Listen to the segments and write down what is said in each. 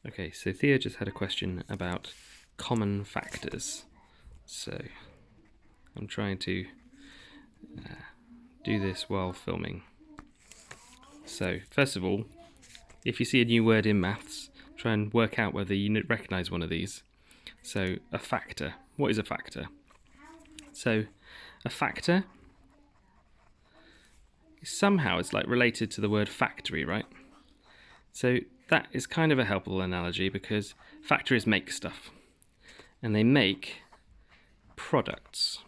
Okay, so Thea just had a question about common factors. So I'm trying to do this while filming. So first of all, if you see a new word in maths, try and work out whether you recognise one of these. So a factor. What is a factor? So a factor somehow is like related to the word factory, right? So that is kind of a helpful analogy because factories make stuff and they make products.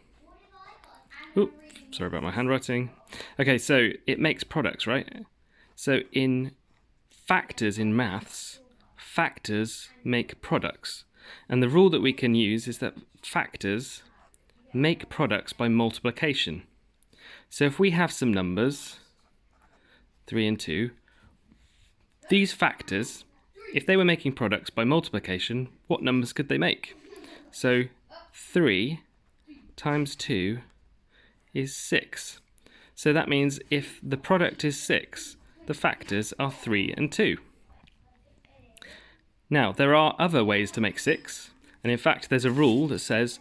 Oops, sorry about my handwriting. Okay, so it makes products, right? So in factors in maths, factors make products. And the rule that we can use is that factors make products by multiplication. So if we have some numbers, 3 and 2, these factors, if they were making products by multiplication, what numbers could they make? So 3 times 2 is 6. So that means if the product is 6, the factors are 3 and 2. Now, there are other ways to make 6, and in fact there's a rule that says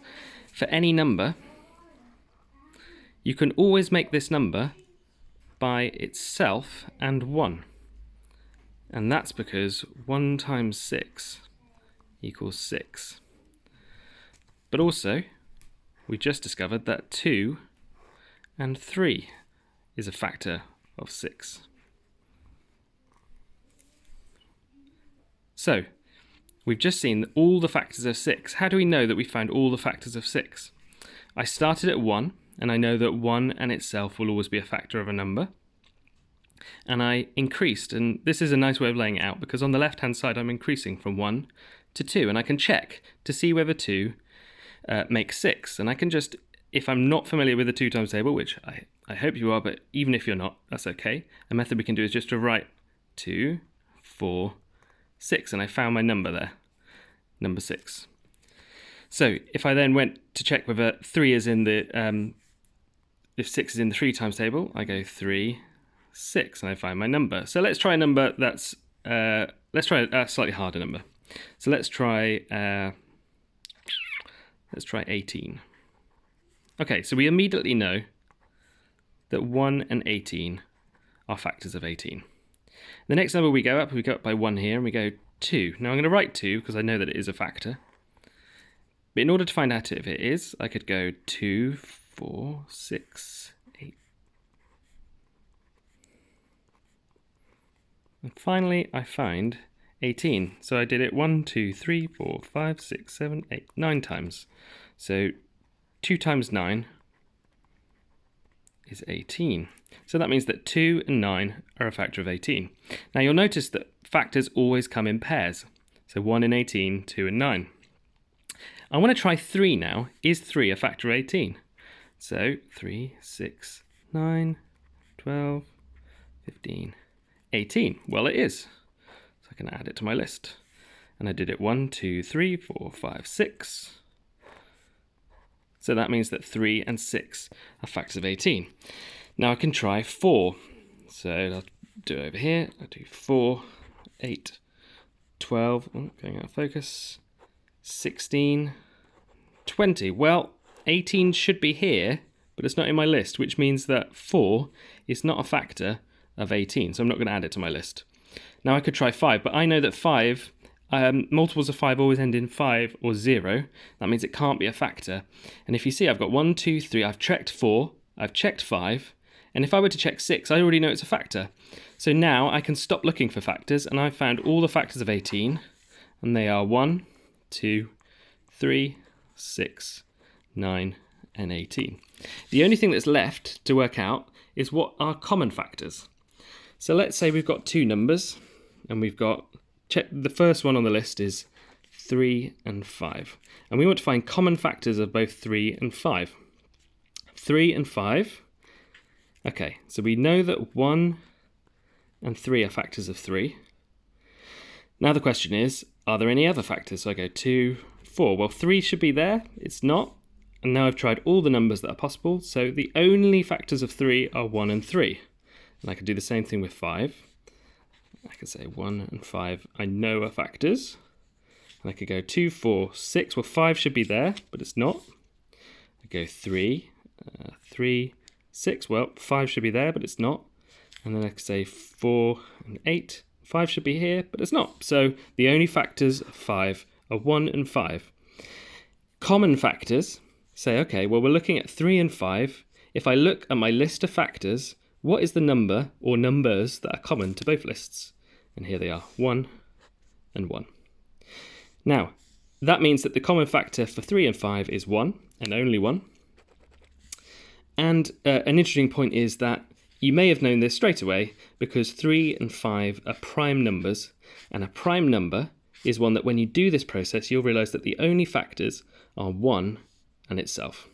for any number, you can always make this number by itself and 1. And that's because 1 times 6 equals 6. But also, we just discovered that 2 and 3 is a factor of 6. So, we've just seen all the factors of 6. How do we know that we found all the factors of 6? I started at 1, and I know that 1 and itself will always be a factor of a number. And I increased, and this is a nice way of laying it out, because on the left-hand side I'm increasing from 1 to 2, and I can check to see whether 2 makes 6. And I can just, if I'm not familiar with the 2 times table, which I hope you are, but even if you're not, that's okay, a method we can do is just to write 2, 4, 6, and I found my number there, number 6. So if I then went to check whether 3 is in the, if 6 is in the 3 times table, I go 3, 6, and I find my number. So let's try a number that's, let's try a slightly harder number. So let's try 18. Okay, so we immediately know that 1 and 18 are factors of 18. The next number we go up by 1 here, and we go 2. Now I'm going to write 2 because I know that it is a factor. But in order to find out if it is, I could go 2, 4, 6, 8. And finally, I find 18. So I did it 1, 2, 3, 4, 5, 6, 7, 8, 9 times. So 2 times 9 is 18. So that means that 2 and 9 are a factor of 18. Now you'll notice that factors always come in pairs. So 1 and 18, 2 and 9. I want to try 3 now. Is 3 a factor of 18? So 3, 6, 9, 12, 15, 18. Well, it is. So I can add it to my list. And I did it 1, 2, 3, 4, 5, 6. So that means that 3 and 6 are factors of 18. Now I can try 4. So I'll do it over here. I'll do 4, 8, 12, going out of focus, 16, 20. Well, 18 should be here, but it's not in my list, which means that 4 is not a factor of 18, so I'm not going to add it to my list. Now I could try 5, but I know that 5, multiples of 5 always end in 5 or 0. That means it can't be a factor. And if you see, I've got 1, 2, 3, I've checked 4, I've checked 5, and if I were to check 6, I already know it's a factor. So now I can stop looking for factors, and I've found all the factors of 18, and they are 1, 2, 3, 6, 9, and 18. The only thing that's left to work out is what are common factors. So let's say we've got 2 numbers, and we've got, the first one on the list is 3 and 5. And we want to find common factors of both 3 and 5. 3 and 5. Okay, so we know that 1 and 3 are factors of 3. Now the question is, are there any other factors? So I go 2, 4. Well, 3 should be there. It's not. And now I've tried all the numbers that are possible. So the only factors of 3 are 1 and 3. And I can do the same thing with 5. I could say 1 and 5 I know are factors. And I could go 2, 4, 6. Well, 5 should be there, but it's not. I go 3, 3, 6. Well, 5 should be there, but it's not. And then I could say 4 and 8. 5 should be here, but it's not. So the only factors of 5 are 1 and 5. Common factors say, okay, well, we're looking at 3 and 5. If I look at my list of factors, what is the number or numbers that are common to both lists? And here they are, 1 and 1. Now, that means that the common factor for 3 and 5 is 1 and only 1. And an interesting point is that you may have known this straight away because 3 and 5 are prime numbers, and a prime number is one that when you do this process, you'll realise that the only factors are 1 and itself.